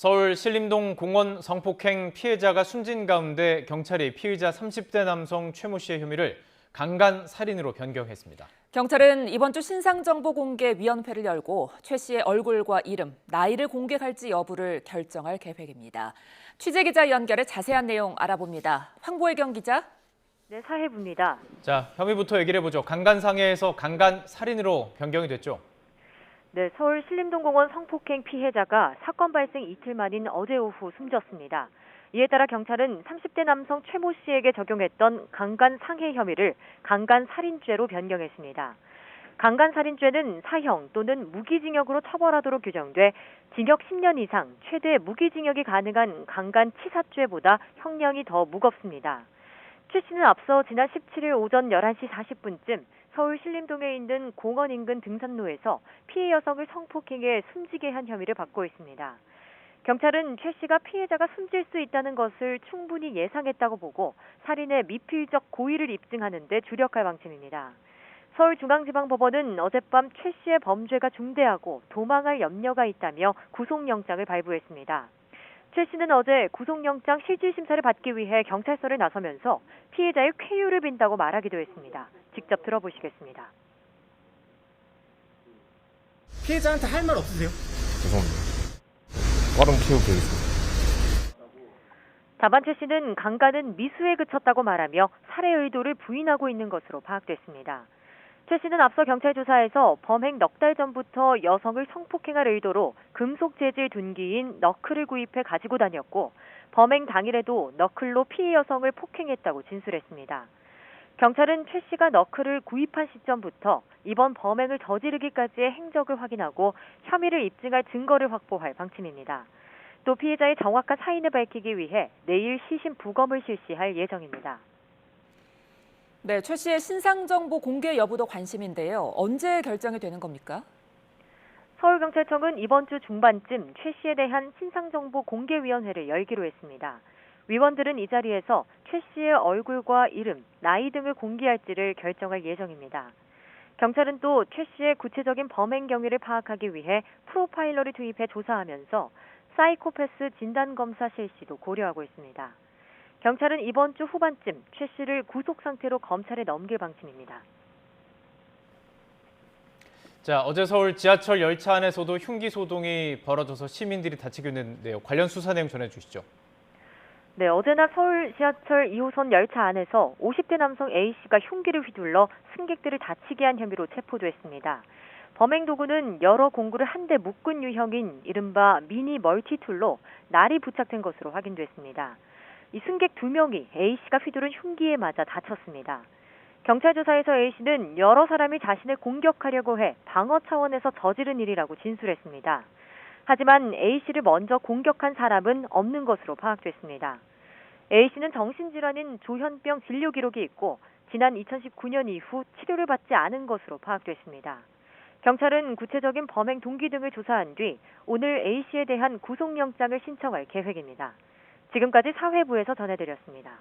서울 신림동 공원 성폭행 피해자가 숨진 가운데 경찰이 피의자 30대 남성 최 모 씨의 혐의를 강간 살인으로 변경했습니다. 경찰은 이번 주 신상정보공개위원회를 열고 최 씨의 얼굴과 이름, 나이를 공개할지 여부를 결정할 계획입니다. 취재기자 연결해 자세한 내용 알아봅니다. 황보혜경 기자. 네, 사회부입니다. 자, 혐의부터 얘기를 해보죠. 강간상해에서 강간 살인으로 변경이 됐죠. 네, 서울 신림동공원 성폭행 피해자가 사건 발생 이틀 만인 어제 오후 숨졌습니다. 이에 따라 경찰은 30대 남성 최 모 씨에게 적용했던 강간상해 혐의를 강간살인죄로 변경했습니다. 강간살인죄는 사형 또는 무기징역으로 처벌하도록 규정돼 징역 10년 이상, 최대 무기징역이 가능한 강간치사죄보다 형량이 더 무겁습니다. 최 씨는 앞서 지난 17일 오전 11시 40분쯤 서울 신림동에 있는 공원 인근 등산로에서 피해 여성을 성폭행해 숨지게 한 혐의를 받고 있습니다. 경찰은 최 씨가 피해자가 숨질 수 있다는 것을 충분히 예상했다고 보고 살인의 미필적 고의를 입증하는 데 주력할 방침입니다. 서울중앙지방법원은 어젯밤 최 씨의 범죄가 중대하고 도망할 염려가 있다며 구속영장을 발부했습니다. 최 씨는 어제 구속영장 실질심사를 받기 위해 경찰서를 나서면서 피해자의 쾌유를 빈다고 말하기도 했습니다. 직접 들어보시겠습니다. 피해자한테 할 말 없으세요? 죄송합니다. 빠른 쾌유 되겠습니다. 다만 최 씨는 강간은 미수에 그쳤다고 말하며 살해 의도를 부인하고 있는 것으로 파악됐습니다. 최 씨는 앞서 경찰 조사에서 범행 넉 달 전부터 여성을 성폭행할 의도로 금속 재질 둔기인 너클을 구입해 가지고 다녔고 범행 당일에도 너클로 피해 여성을 폭행했다고 진술했습니다. 경찰은 최 씨가 너클을 구입한 시점부터 이번 범행을 저지르기까지의 행적을 확인하고 혐의를 입증할 증거를 확보할 방침입니다. 또 피해자의 정확한 사인을 밝히기 위해 내일 시신 부검을 실시할 예정입니다. 네, 최 씨의 신상정보 공개 여부도 관심인데요. 언제 결정이 되는 겁니까? 서울경찰청은 이번 주 중반쯤 최 씨에 대한 신상정보 공개위원회를 열기로 했습니다. 위원들은 이 자리에서 최 씨의 얼굴과 이름, 나이 등을 공개할지를 결정할 예정입니다. 경찰은 또 최 씨의 구체적인 범행 경위를 파악하기 위해 프로파일러를 투입해 조사하면서 사이코패스 진단검사 실시도 고려하고 있습니다. 경찰은 이번 주 후반쯤 최 씨를 구속 상태로 검찰에 넘길 방침입니다. 자, 어제 서울 지하철 열차 안에서도 흉기 소동이 벌어져서 시민들이 다치고 있는데요. 관련 수사 내용 전해주시죠. 네, 어제나 서울 지하철 2호선 열차 안에서 50대 남성 A씨가 흉기를 휘둘러 승객들을 다치게 한 혐의로 체포됐습니다. 범행 도구는 여러 공구를 한데 묶은 유형인 이른바 미니 멀티툴로 날이 부착된 것으로 확인됐습니다. 이 승객 2명이 A씨가 휘두른 흉기에 맞아 다쳤습니다. 경찰 조사에서 A씨는 여러 사람이 자신을 공격하려고 해 방어 차원에서 저지른 일이라고 진술했습니다. 하지만 A씨를 먼저 공격한 사람은 없는 것으로 파악됐습니다. A씨는 정신질환인 조현병 진료 기록이 있고 지난 2019년 이후 치료를 받지 않은 것으로 파악됐습니다. 경찰은 구체적인 범행 동기 등을 조사한 뒤 오늘 A씨에 대한 구속영장을 신청할 계획입니다. 지금까지 사회부에서 전해드렸습니다.